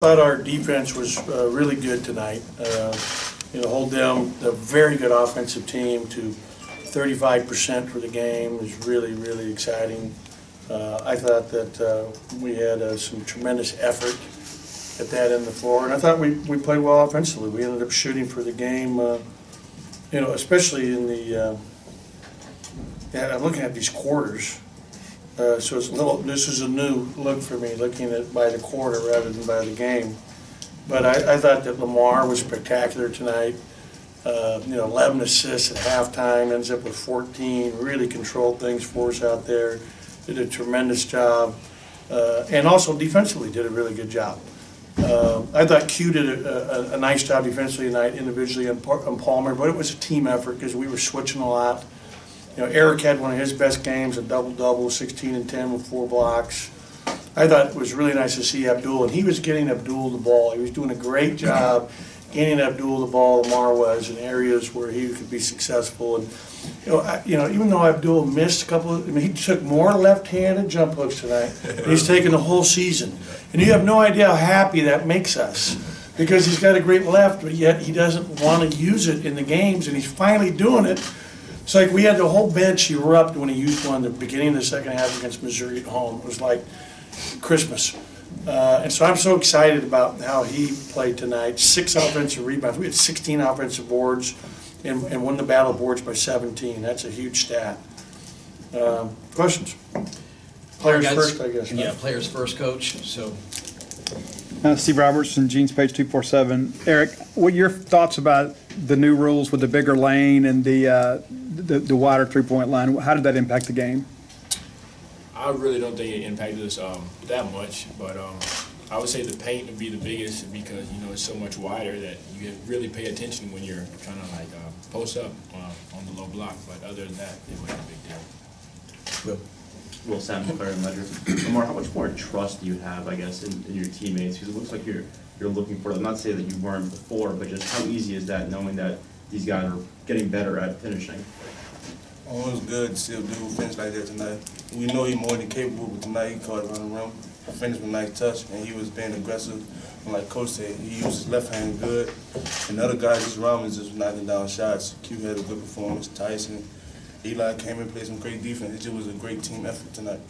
Thought our defense was really good tonight. Hold them, a very good offensive team, to 35% for the game is really, really exciting. I thought that we had some tremendous effort at that end of the floor, and I thought we played well offensively. We ended up shooting for the game, especially in the. I'm looking at these quarters. So it's this is a new look for me, looking at by the quarter rather than by the game. But I thought that Lamar was spectacular tonight. 11 assists at halftime, ends up with 14, really controlled things for us out there, did a tremendous job. And also defensively did a really good job. I thought Q did a nice job defensively tonight, individually on Palmer, but it was a team effort because we were switching a lot. Eric had one of his best games, a double-double, 16 and 10 with 4 blocks. I thought it was really nice to see Abdul, and he was getting Abdul the ball. He was doing a great job getting Abdul the ball. Lamar was in areas where he could be successful. And even though Abdul missed a couple of, he took more left-handed jump hooks tonight than he's taken the whole season. And you have no idea how happy that makes us, because he's got a great left, but yet he doesn't want to use it in the games, and he's finally doing it. It's like we had the whole bench erupt when he used one at the beginning of the second half against Missouri at home. It was like Christmas. And so I'm so excited about how he played tonight. 6 offensive rebounds. We had 16 offensive boards and won the battle of boards by 17. That's a huge stat. Questions? Players first, I guess. Yeah, players first, Coach. So. Steve Robertson, Jeans Page 247. Eric, what are your thoughts about the new rules with the bigger lane and the wider three-point line? How did that impact the game? I really don't think it impacted us that much, but I would say the paint would be the biggest, because it's so much wider that you really pay attention when you're trying to post up on the low block. But other than that, it wasn't a big deal. Will Sam McLaren and Ledger. Lamar, how much more trust do you have, I guess, in your teammates? Because it looks like you're looking for them. Not to say that you weren't before, but just how easy is that, knowing that these guys are getting better at finishing? Oh, it was good to see a dude finish like that tonight. We know he's more than capable, but tonight he caught it around the rim, finished with a nice touch, and he was being aggressive. And like Coach said, he used his left hand good, and the other guys just around him just knocking down shots. Q had a good performance. Tyson, Eli came and played some great defense. It just was a great team effort tonight.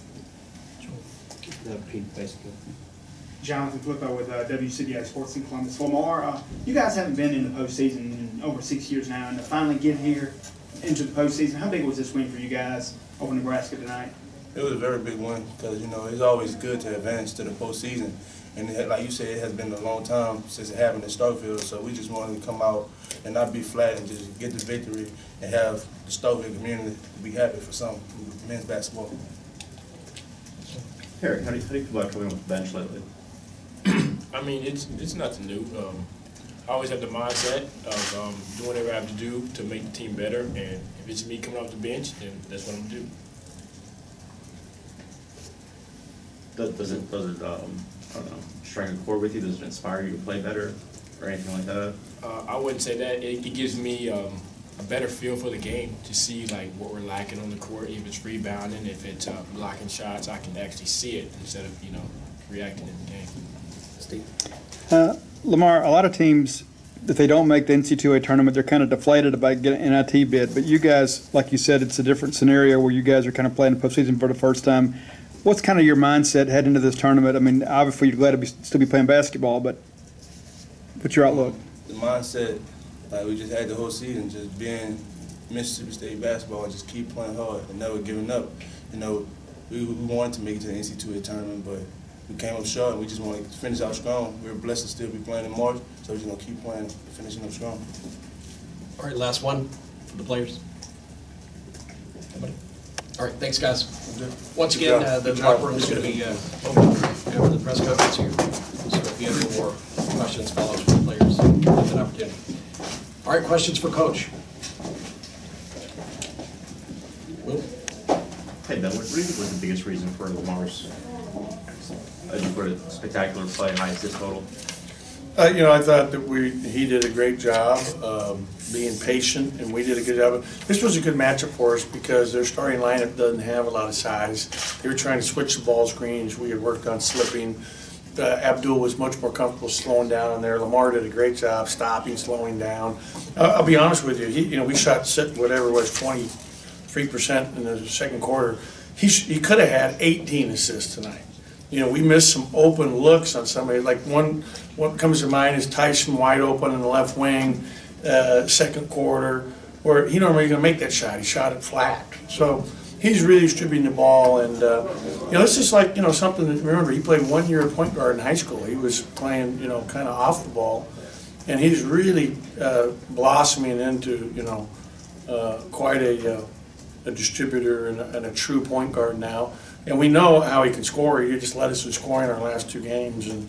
Jonathan Flippo with WCBI Sports in Columbus. Lamar, you guys haven't been in the postseason in over 6 years now, and to finally get here into the postseason, how big was this win for you guys over Nebraska tonight? It was a very big one, because it's always good to advance to the postseason, and like you said, it has been a long time since it happened in Starkville. So we just wanted to come out and not be flat and just get the victory and have the Starkville community be happy for some men's basketball. Eric, how do you feel about coming off the bench lately? I mean, it's nothing new. I always have the mindset of doing whatever I have to do to make the team better, and if it's me coming off the bench, then that's what I'm gonna do. Does it I don't know, strike a chord with you? Does it inspire you to play better or anything like that? I wouldn't say that. It gives me a better feel for the game, to see what we're lacking on the court. If it's rebounding, if it's blocking shots, I can actually see it instead of reacting in the game. Steve. Lamar, a lot of teams, if they don't make the NCAA tournament, they're kind of deflated about getting an NIT bid. But you guys, like you said, it's a different scenario where you guys are kind of playing the postseason for the first time. What's kind of your mindset heading into this tournament? I mean, obviously you're glad to still be playing basketball, but what's your outlook? The mindset, we just had the whole season, just being Mississippi State basketball and just keep playing hard and never giving up. We wanted to make it to the NCAA tournament, but we came up short, and we just want to finish out strong. We were blessed to still be playing in March, so we're just going to keep playing, finishing up strong. All right, last one for the players. Anybody? All right, thanks, guys. Once again, the locker room is going to be open after the press conference here. So if you have any more questions, follow-ups from the players, have an opportunity. All right, questions for Coach. Will? Hey, Ben, what do you think was the biggest reason for Lamar's spectacular play, high assist total? I thought that he did a great job being patient, and we did a good job. This was a good matchup for us because their starting lineup doesn't have a lot of size. They were trying to switch the ball screens. We had worked on slipping. Abdul was much more comfortable slowing down in there. Lamar did a great job stopping, slowing down. I'll be honest with you. We shot whatever it was 23% in the second quarter. He could have had 18 assists tonight. We missed some open looks on somebody. Like what comes to mind is Tyson wide open in the left wing, second quarter, where he normally going to make that shot. He shot it flat. So he's really distributing the ball, and it's just like something that, remember, he played 1 year at point guard in high school. He was playing kind of off the ball, and he's really blossoming into quite a distributor and a true point guard now. And we know how he can score. He just led us in scoring our last 2 games, and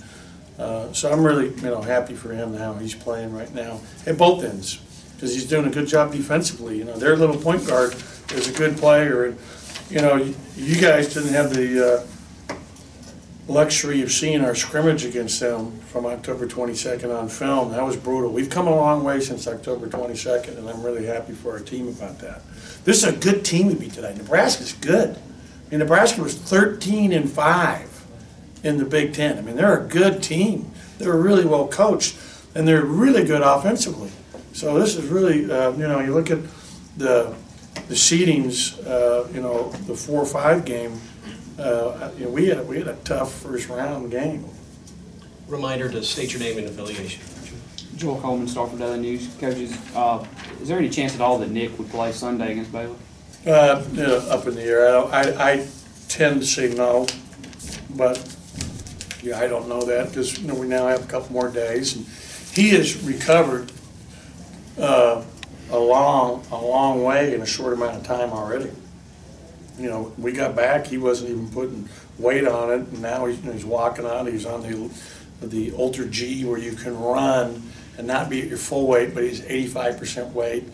so I'm really happy for him and how he's playing right now at both ends, because he's doing a good job defensively. Their little point guard is a good player, and you guys didn't have the luxury of seeing our scrimmage against them from October 22nd on film. That was brutal. We've come a long way since October 22nd, and I'm really happy for our team about that. This is a good team we beat tonight. Nebraska's good. Nebraska was 13-5 in the Big Ten. They're a good team. They're really well coached, and they're really good offensively. So this is really, you look at the seedings, the 4-5 game. We had a tough first round game. Reminder to state your name and affiliation. Joel Coleman, Starford Daily News. Coaches, is there any chance at all that Nick would play Sunday against Baylor? Up in the air. I tend to say no, but I don't know that because we now have a couple more days, and he has recovered a long way in a short amount of time already. We got back, he wasn't even putting weight on it, and now he's walking on it. He's on the Ultra G where you can run and not be at your full weight, but he's 85% weight.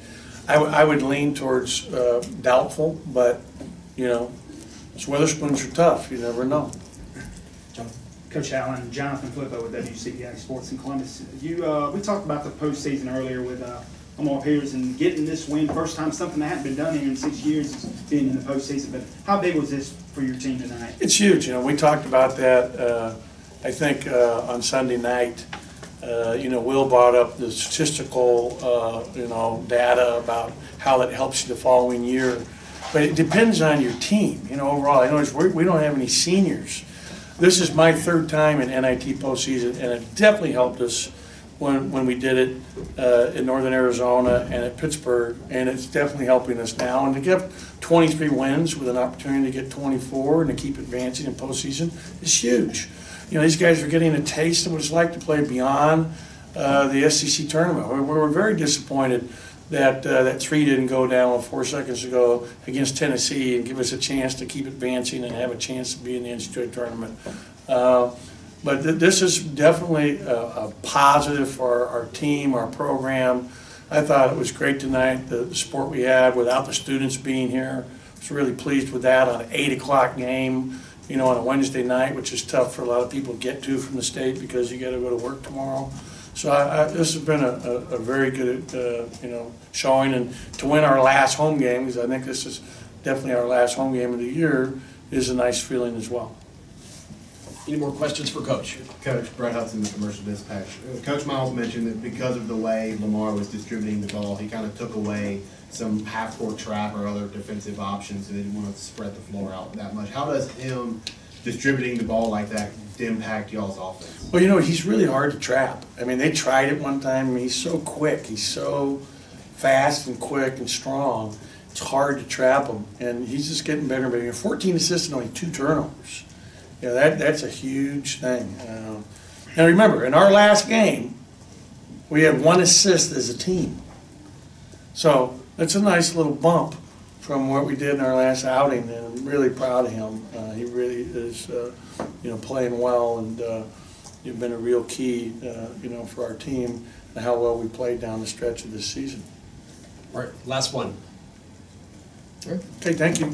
I would lean towards doubtful, but those Witherspoons are tough. You never know. Coach Allen, Jonathan Flippo with WCBI Sports in Columbus. We talked about the postseason earlier with Lamar Peters and getting this win, first time, something that hadn't been done here in 6 years, is being in the postseason. But how big was this for your team tonight? It's huge. We talked about that. I think on Sunday night. Will brought up the statistical, data about how that helps you the following year. But it depends on your team, overall. I know we don't have any seniors. This is my 3rd time in NIT postseason, and it definitely helped us when we did it in Northern Arizona and at Pittsburgh, and it's definitely helping us now. And to get 23 wins with an opportunity to get 24 and to keep advancing in postseason is huge. These guys are getting a taste of what it's like to play beyond the SEC tournament. We were very disappointed that that 3 didn't go down with 4 seconds to go against Tennessee and give us a chance to keep advancing and have a chance to be in the NCAA tournament. But this is definitely a positive for our team, our program. I thought it was great tonight, the support we had without the students being here. I was really pleased with that on an 8 o'clock game. On a Wednesday night, which is tough for a lot of people to get to from the state because you got to go to work tomorrow. So this has been a very good, showing, and to win our last home game, because I think this is definitely our last home game of the year, is a nice feeling as well. Any more questions for Coach? Coach, Brett Hudson, the Commercial Dispatch. Coach Miles mentioned that because of the way Lamar was distributing the ball, he kind of took away some half-court trap or other defensive options, and they didn't want to spread the floor out that much. How does him distributing the ball like that impact y'all's offense? Well, he's really hard to trap. They tried it one time. He's so quick. He's so fast and quick and strong. It's hard to trap him, and he's just getting better and better. 14 assists and only 2 turnovers. That's a huge thing. Now remember, in our last game, we had 1 assist as a team. So that's a nice little bump from what we did in our last outing, and I'm really proud of him. He really is, playing well, and you've been a real key, for our team and how well we played down the stretch of this season. All right, last one. Okay, thank you.